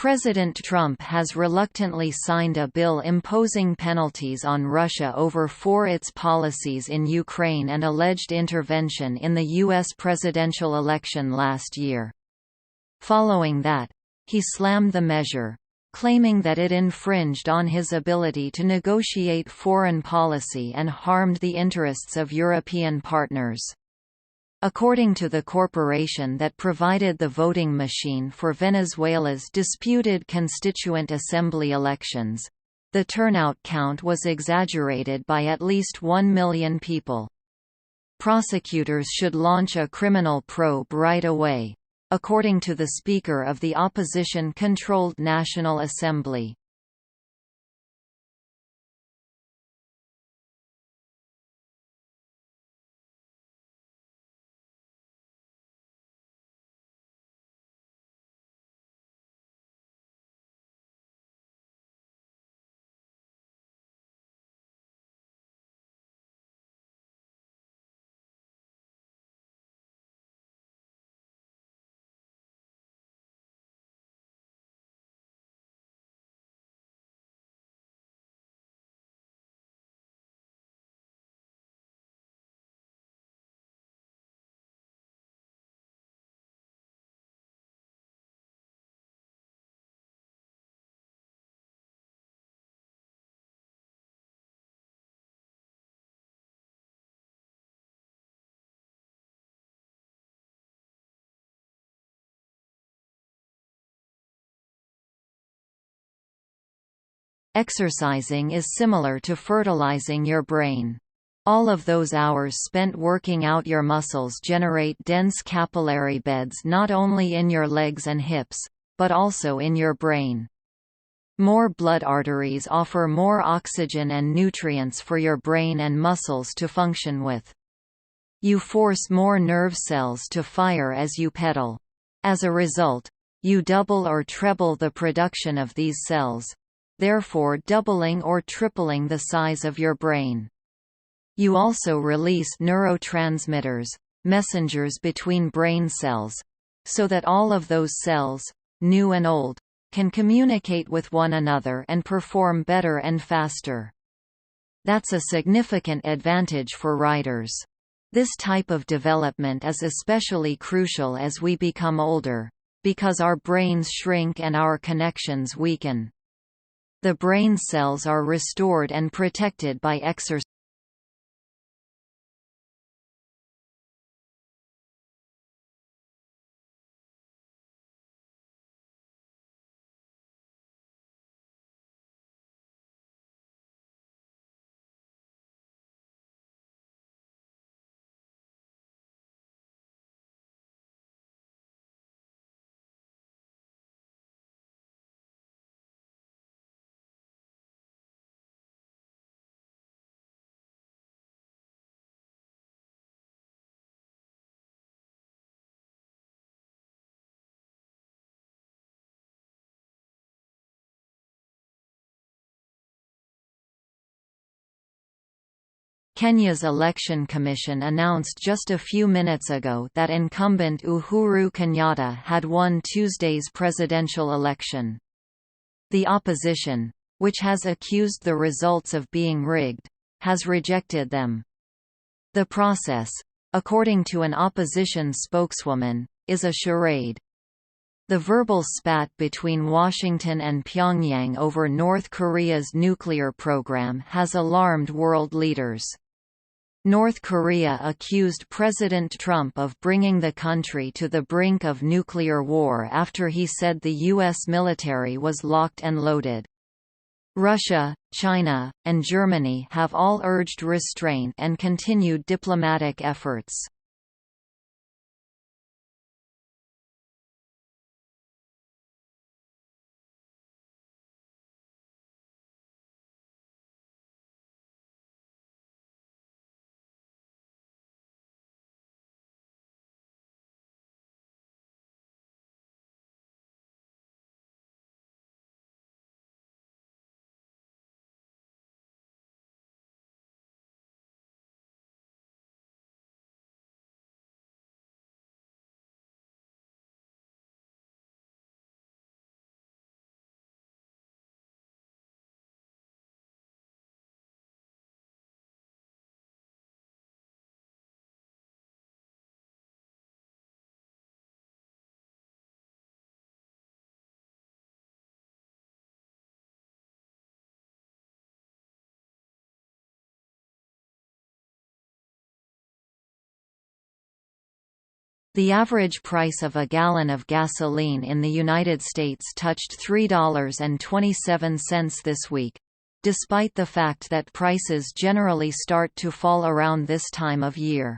President Trump has reluctantly signed a bill imposing penalties on Russia for its policies in Ukraine and alleged intervention in the U.S. presidential election last year. Following that, he slammed the measure, claiming that it infringed on his ability to negotiate foreign policy and harmed the interests of European partners. According to the corporation that provided the voting machine for Venezuela's disputed Constituent Assembly elections, the turnout count was exaggerated by at least 1 million people. Prosecutors should launch a criminal probe right away, according to the Speaker of the opposition-controlled National Assembly. Exercising is similar to fertilizing your brain. All of those hours spent working out your muscles generate dense capillary beds not only in your legs and hips, but also in your brain. More blood arteries offer more oxygen and nutrients for your brain and muscles to function with. You force more nerve cells to fire as you pedal. As a result, you double or treble the production of these cells, therefore doubling or tripling the size of your brain. You also release neurotransmitters, messengers between brain cells, so that all of those cells, new and old, can communicate with one another and perform better and faster. That's a significant advantage for riders. This type of development is especially crucial as we become older, because our brains shrink and our connections weaken. The brain cells are restored and protected by exercise. Kenya's Election Commission announced just a few minutes ago that incumbent Uhuru Kenyatta had won Tuesday's presidential election. The opposition, which has accused the results of being rigged, has rejected them. The process, according to an opposition spokeswoman, is a charade. The verbal spat between Washington and Pyongyang over North Korea's nuclear program has alarmed world leaders. North Korea accused President Trump of bringing the country to the brink of nuclear war after he said the U.S. military was locked and loaded. Russia, China, and Germany have all urged restraint and continued diplomatic efforts. The average price of a gallon of gasoline in the United States touched $3.27 this week, despite the fact that prices generally start to fall around this time of year.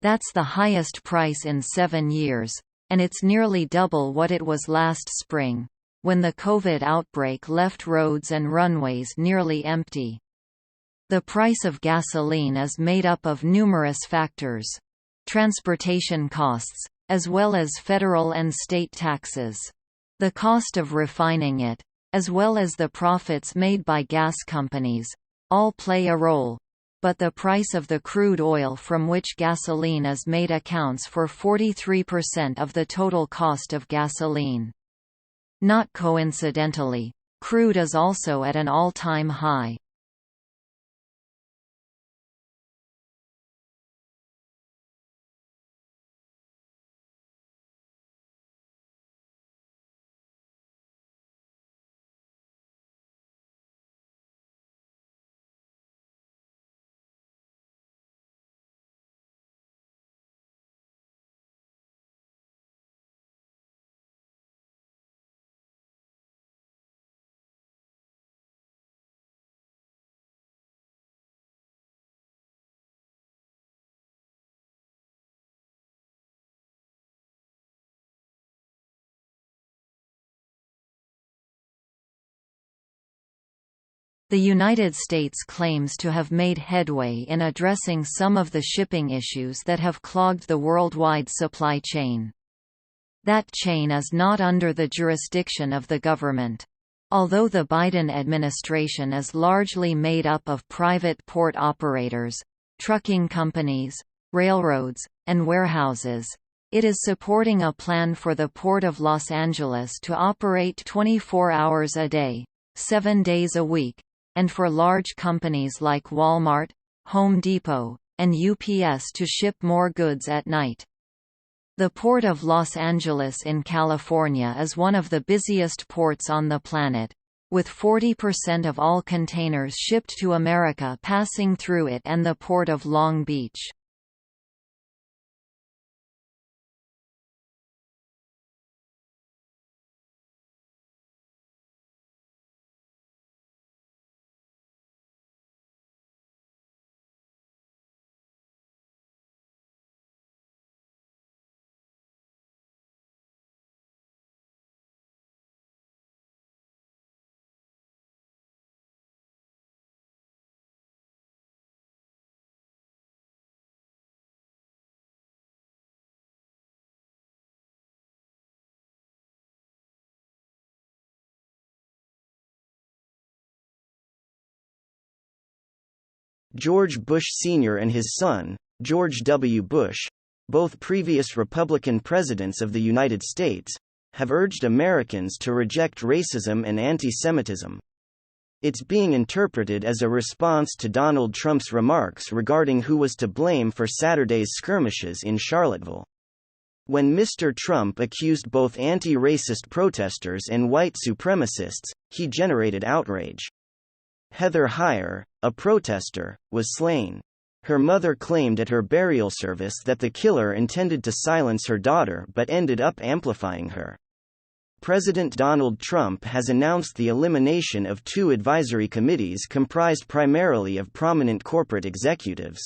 That's the highest price in 7 years, and it's nearly double what it was last spring, when the COVID outbreak left roads and runways nearly empty. The price of gasoline is made up of numerous factors. Transportation costs, as well as federal and state taxes. The cost of refining it, as well as the profits made by gas companies, all play a role, but the price of the crude oil from which gasoline is made accounts for 43% of the total cost of gasoline. Not coincidentally, crude is also at an all-time high. The United States claims to have made headway in addressing some of the shipping issues that have clogged the worldwide supply chain. That chain is not under the jurisdiction of the government. Although the Biden administration is largely made up of private port operators, trucking companies, railroads, and warehouses, it is supporting a plan for the Port of Los Angeles to operate 24 hours a day, 7 days a week, and for large companies like Walmart, Home Depot, and UPS to ship more goods at night. The Port of Los Angeles in California is one of the busiest ports on the planet, with 40% of all containers shipped to America passing through it and the Port of Long Beach. George Bush Sr. and his son, George W. Bush, both previous Republican presidents of the United States, have urged Americans to reject racism and anti-Semitism. It's being interpreted as a response to Donald Trump's remarks regarding who was to blame for Saturday's skirmishes in Charlottesville. When Mr. Trump accused both anti-racist protesters and white supremacists, he generated outrage. Heather Heyer, a protester, was slain. Her mother claimed at her burial service that the killer intended to silence her daughter but ended up amplifying her. President Donald Trump has announced the elimination of 2 advisory committees comprised primarily of prominent corporate executives.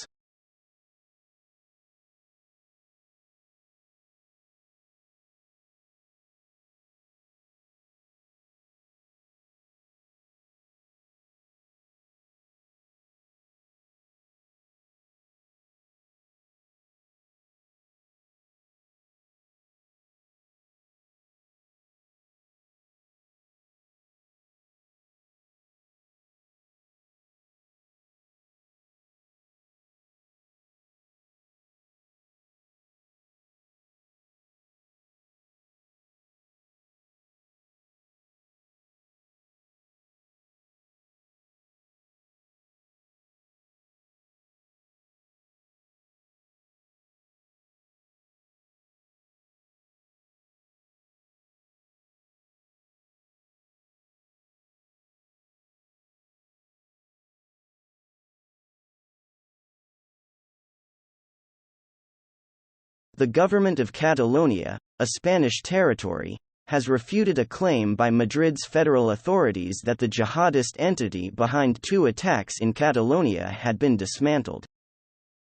The government of Catalonia, a Spanish territory, has refuted a claim by Madrid's federal authorities that the jihadist entity behind 2 attacks in Catalonia had been dismantled.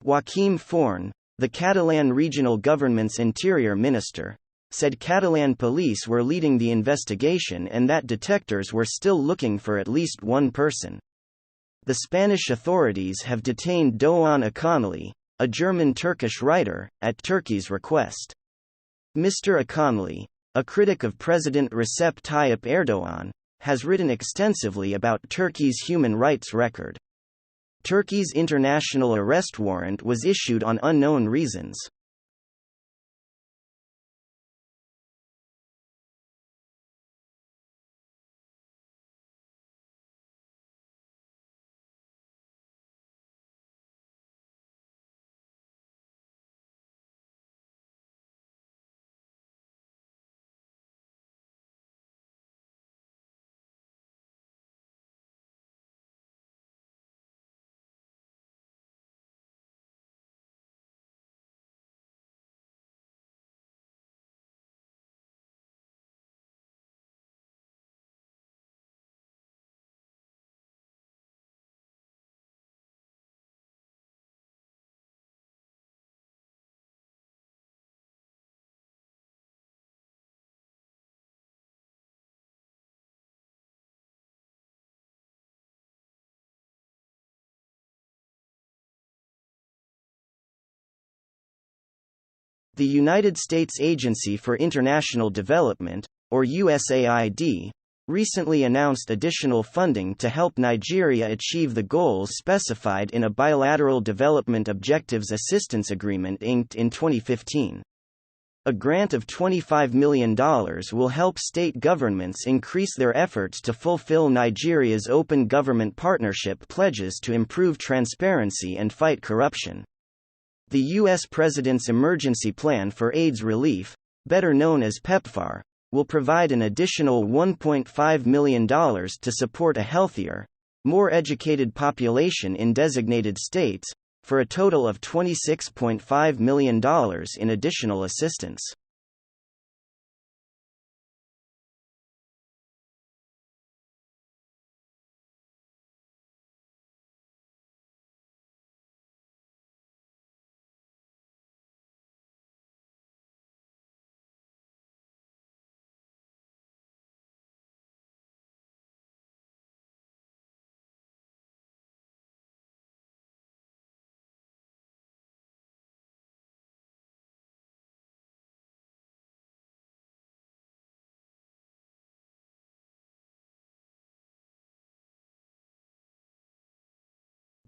Joaquim Forn, the Catalan regional government's interior minister, said Catalan police were leading the investigation and that detectives were still looking for at least 1 person. The Spanish authorities have detained Doğan Akanlı, a German-Turkish writer, at Turkey's request. Mr. Akanlı, a critic of President Recep Tayyip Erdoğan, has written extensively about Turkey's human rights record. Turkey's international arrest warrant was issued on unknown reasons. The United States Agency for International Development, or USAID, recently announced additional funding to help Nigeria achieve the goals specified in a Bilateral Development Objectives Assistance Agreement inked in 2015. A grant of $25 million will help state governments increase their efforts to fulfill Nigeria's Open Government Partnership pledges to improve transparency and fight corruption. The U.S. President's Emergency Plan for AIDS Relief, better known as PEPFAR, will provide an additional $1.5 million to support a healthier, more educated population in designated states, for a total of $26.5 million in additional assistance.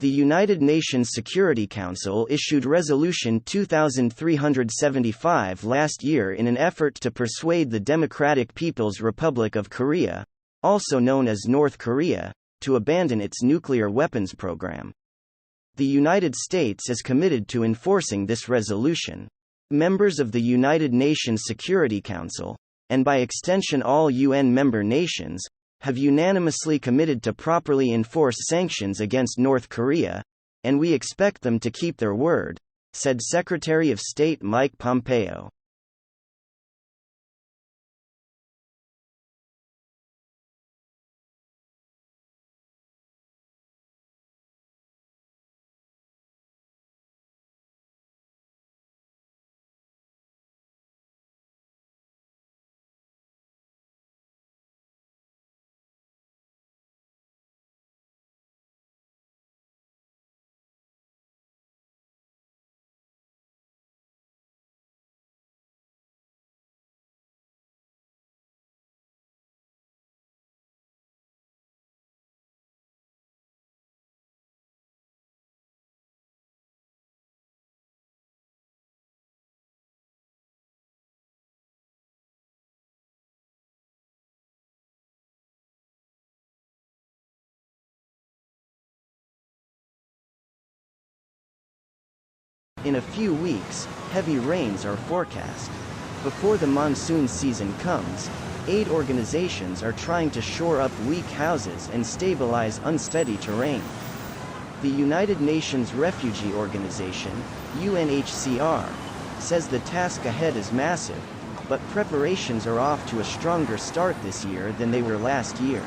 The United Nations Security Council issued Resolution 2375 last year in an effort to persuade the Democratic People's Republic of Korea, also known as North Korea, to abandon its nuclear weapons program. The United States is committed to enforcing this resolution. Members of the United Nations Security Council, and by extension all UN member nations, have unanimously committed to properly enforce sanctions against North Korea, and we expect them to keep their word, said Secretary of State Mike Pompeo. In a few weeks, heavy rains are forecast. Before the monsoon season comes, aid organizations are trying to shore up weak houses and stabilize unsteady terrain. The United Nations Refugee Organization, UNHCR, says the task ahead is massive, but preparations are off to a stronger start this year than they were last year.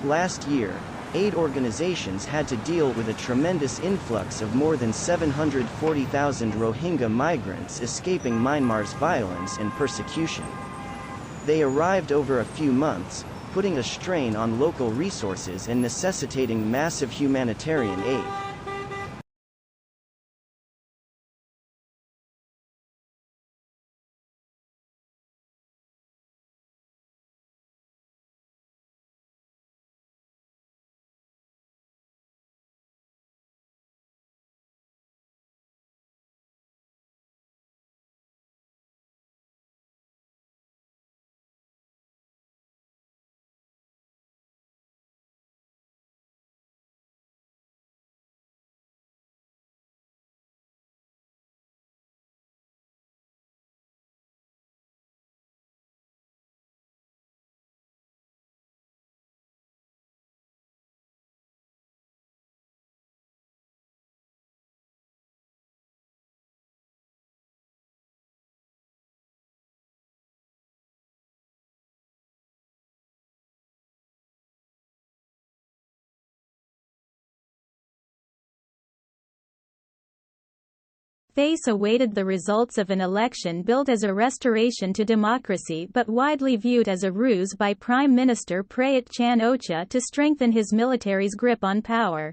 Last year, aid organizations had to deal with a tremendous influx of more than 740,000 Rohingya migrants escaping Myanmar's violence and persecution. They arrived over a few months, putting a strain on local resources and necessitating massive humanitarian aid. Face awaited the results of an election billed as a restoration to democracy but widely viewed as a ruse by Prime Minister Prayut Chan-o-cha to strengthen his military's grip on power.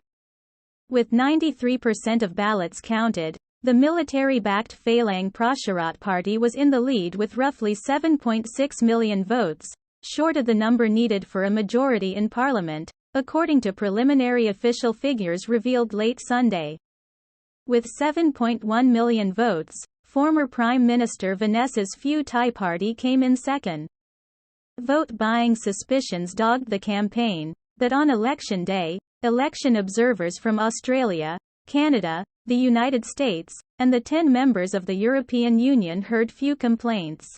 With 93% of ballots counted, the military-backed Phalang Pracharat Party was in the lead with roughly 7.6 million votes, short of the number needed for a majority in parliament, according to preliminary official figures revealed late Sunday. With 7.1 million votes, former Prime Minister Vanessa's Pheu Thai party came in second. Vote-buying suspicions dogged the campaign, but on election day, election observers from Australia, Canada, the United States, and the 10 members of the European Union heard few complaints.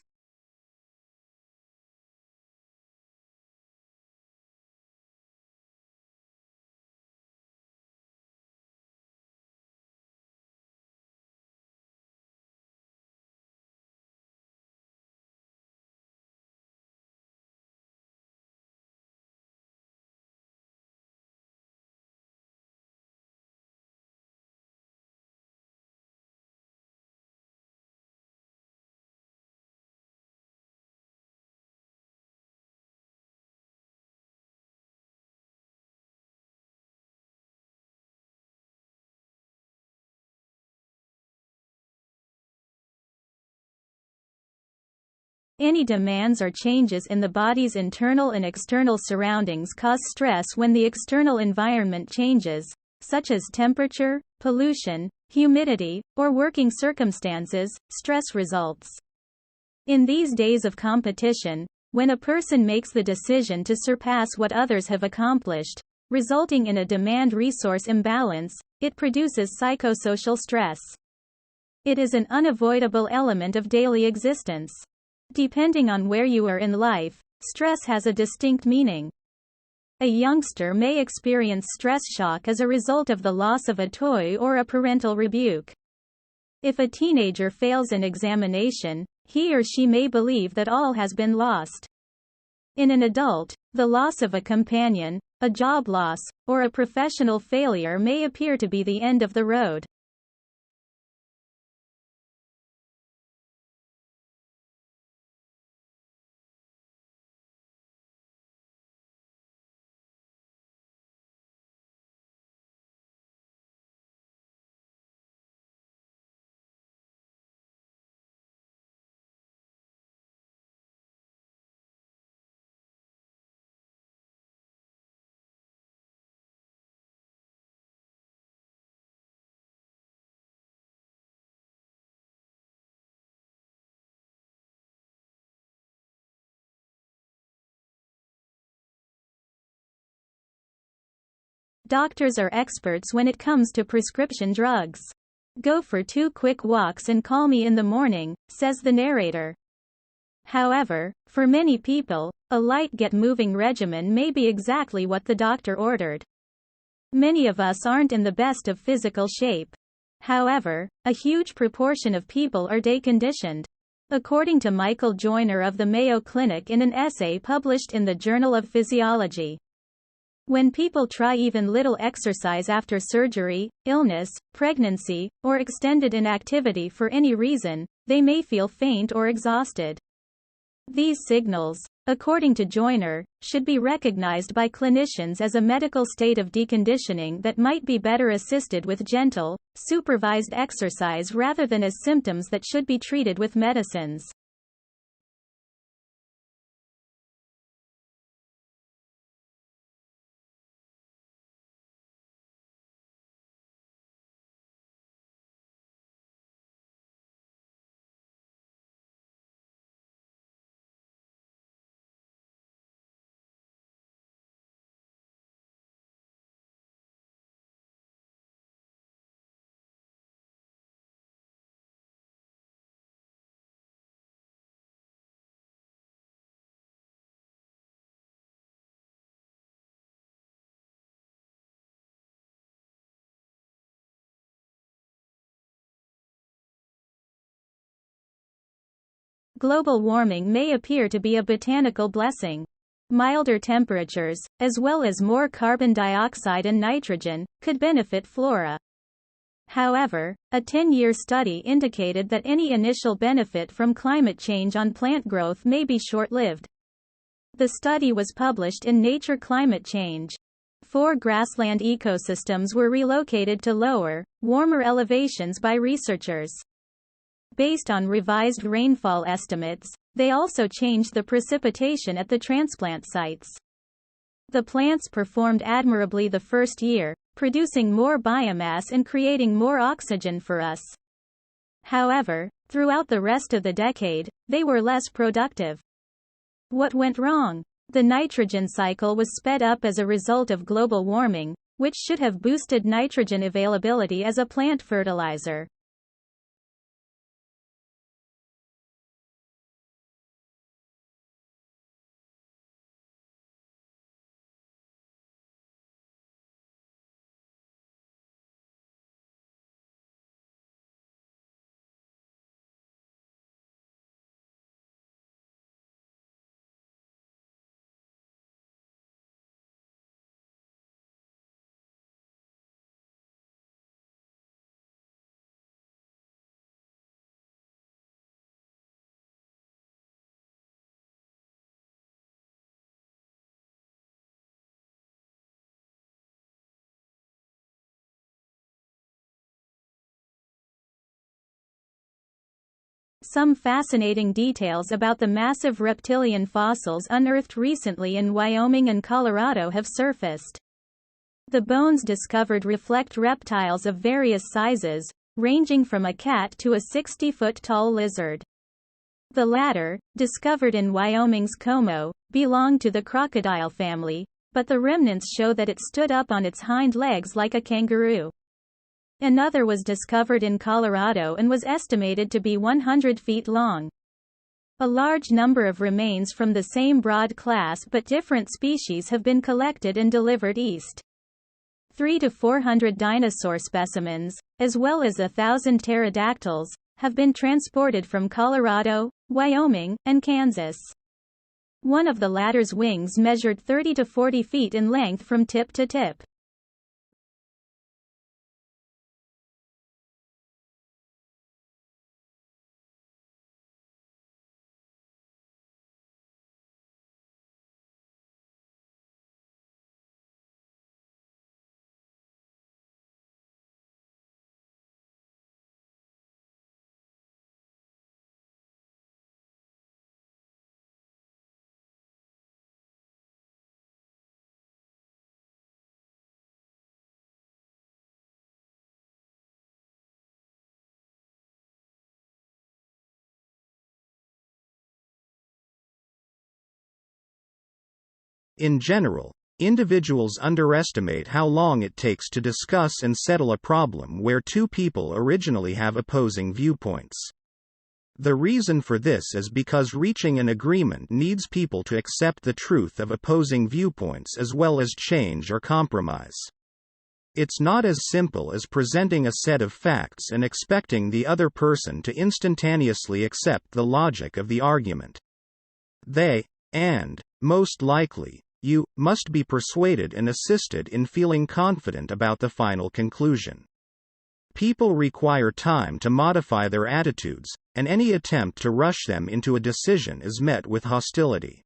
Any demands or changes in the body's internal and external surroundings cause stress when the external environment changes, such as temperature, pollution, humidity, or working circumstances. Stress results. In these days of competition, when a person makes the decision to surpass what others have accomplished, resulting in a demand-resource imbalance, it produces psychosocial stress. It is an unavoidable element of daily existence. Depending on where you are in life, stress has a distinct meaning. A youngster may experience stress shock as a result of the loss of a toy or a parental rebuke. If a teenager fails an examination, he or she may believe that all has been lost. In an adult, the loss of a companion, a job loss, or a professional failure may appear to be the end of the road. Doctors are experts when it comes to prescription drugs. Go for 2 quick walks and call me in the morning, says the narrator. However, for many people, a light get-moving regimen may be exactly what the doctor ordered. Many of us aren't in the best of physical shape. However, a huge proportion of people are day-conditioned. According to Michael Joyner of the Mayo Clinic in an essay published in the Journal of Physiology. When people try even little exercise after surgery, illness, pregnancy, or extended inactivity for any reason, they may feel faint or exhausted. These signals, according to Joyner, should be recognized by clinicians as a medical state of deconditioning that might be better assisted with gentle, supervised exercise rather than as symptoms that should be treated with medicines. Global warming may appear to be a botanical blessing. Milder temperatures, as well as more carbon dioxide and nitrogen, could benefit flora. However, a 10-year study indicated that any initial benefit from climate change on plant growth may be short-lived. The study was published in Nature Climate Change. 4 grassland ecosystems were relocated to lower, warmer elevations by researchers. Based on revised rainfall estimates, they also changed the precipitation at the transplant sites. The plants performed admirably the first year, producing more biomass and creating more oxygen for us. However, throughout the rest of the decade, they were less productive. What went wrong? The nitrogen cycle was sped up as a result of global warming, which should have boosted nitrogen availability as a plant fertilizer. Some fascinating details about the massive reptilian fossils unearthed recently in Wyoming and Colorado have surfaced. The bones discovered reflect reptiles of various sizes, ranging from a cat to a 60-foot-tall lizard. The latter, discovered in Wyoming's Como, belonged to the crocodile family, but the remnants show that it stood up on its hind legs like a kangaroo. Another was discovered in Colorado and was estimated to be 100 feet long. A large number of remains from the same broad class but different species have been collected and delivered east. 300 to 400 dinosaur specimens, as well as 1,000 pterodactyls, have been transported from Colorado, Wyoming, and Kansas. One of the latter's wings measured 30 to 40 feet in length from tip to tip. In general, individuals underestimate how long it takes to discuss and settle a problem where two people originally have opposing viewpoints. The reason for this is because reaching an agreement needs people to accept the truth of opposing viewpoints as well as change or compromise. It's not as simple as presenting a set of facts and expecting the other person to instantaneously accept the logic of the argument. They, and, most likely, you, must be persuaded and assisted in feeling confident about the final conclusion. People require time to modify their attitudes, and any attempt to rush them into a decision is met with hostility.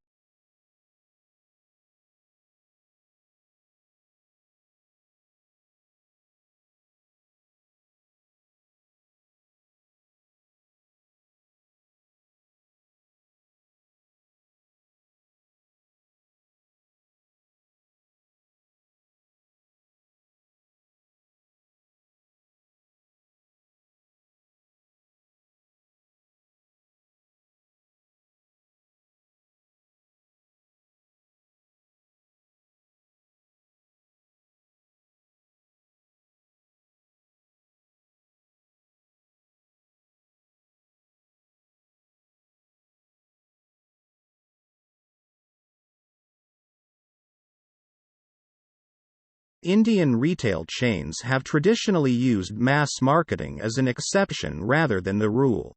Indian retail chains have traditionally used mass marketing as an exception rather than the rule.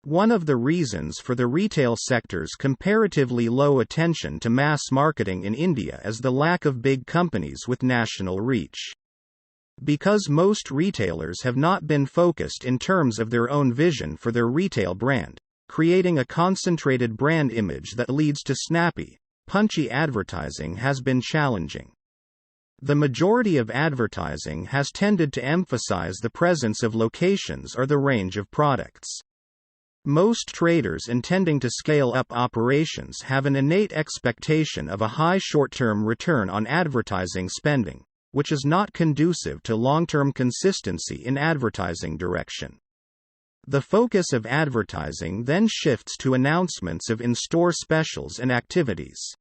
One of the reasons for the retail sector's comparatively low attention to mass marketing in India is the lack of big companies with national reach. Because most retailers have not been focused in terms of their own vision for their retail brand, creating a concentrated brand image that leads to snappy, punchy advertising has been challenging. The majority of advertising has tended to emphasize the presence of locations or the range of products. Most traders intending to scale up operations have an innate expectation of a high short-term return on advertising spending, which is not conducive to long-term consistency in advertising direction. The focus of advertising then shifts to announcements of in-store specials and activities.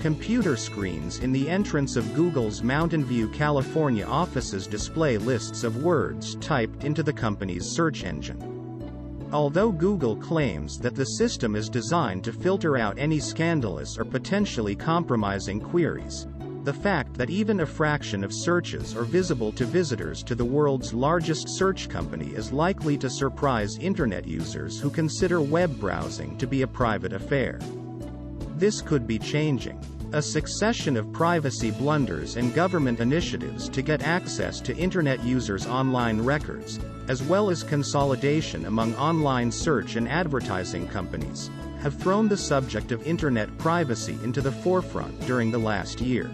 Computer screens in the entrance of Google's Mountain View, California offices display lists of words typed into the company's search engine. Although Google claims that the system is designed to filter out any scandalous or potentially compromising queries, the fact that even a fraction of searches are visible to visitors to the world's largest search company is likely to surprise Internet users who consider web browsing to be a private affair. This could be changing. A succession of privacy blunders and government initiatives to get access to Internet users' online records, as well as consolidation among online search and advertising companies, have thrown the subject of Internet privacy into the forefront during the last year.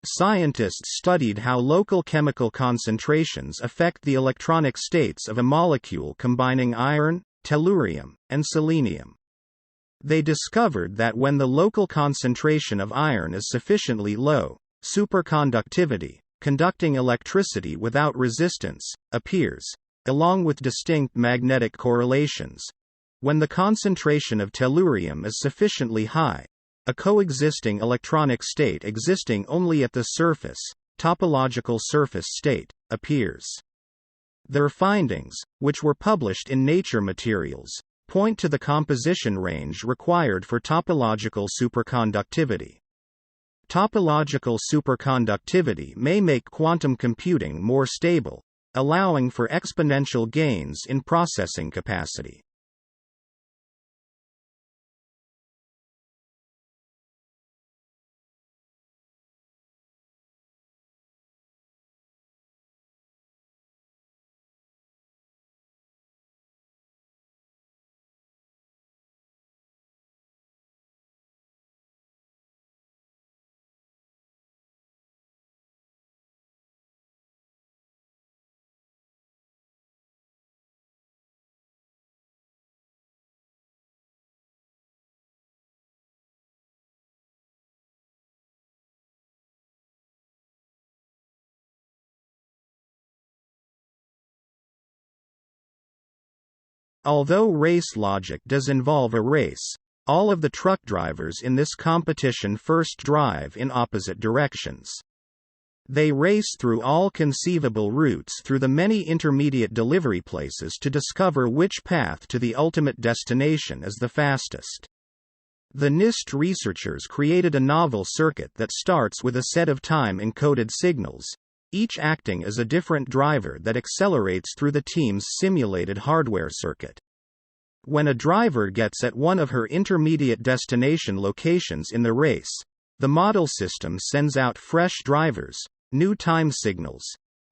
Scientists studied how local chemical concentrations affect the electronic states of a molecule combining iron, tellurium, and selenium. They discovered that when the local concentration of iron is sufficiently low, superconductivity, conducting electricity without resistance, appears, along with distinct magnetic correlations. When the concentration of tellurium is sufficiently high, a coexisting electronic state existing only at the surface, topological surface state, appears. Their findings, which were published in Nature Materials, point to the composition range required for topological superconductivity. Topological superconductivity may make quantum computing more stable, allowing for exponential gains in processing capacity. Although race logic does involve a race, all of the truck drivers in this competition first drive in opposite directions. They race through all conceivable routes through the many intermediate delivery places to discover which path to the ultimate destination is the fastest. The NIST researchers created a novel circuit that starts with a set of time-encoded signals, each acting as a different driver that accelerates through the team's simulated hardware circuit. When a driver gets at one of her intermediate destination locations in the race, the model system sends out fresh drivers, new time signals,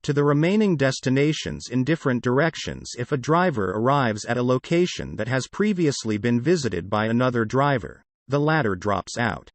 to the remaining destinations in different directions. If a driver arrives at a location that has previously been visited by another driver, the latter drops out.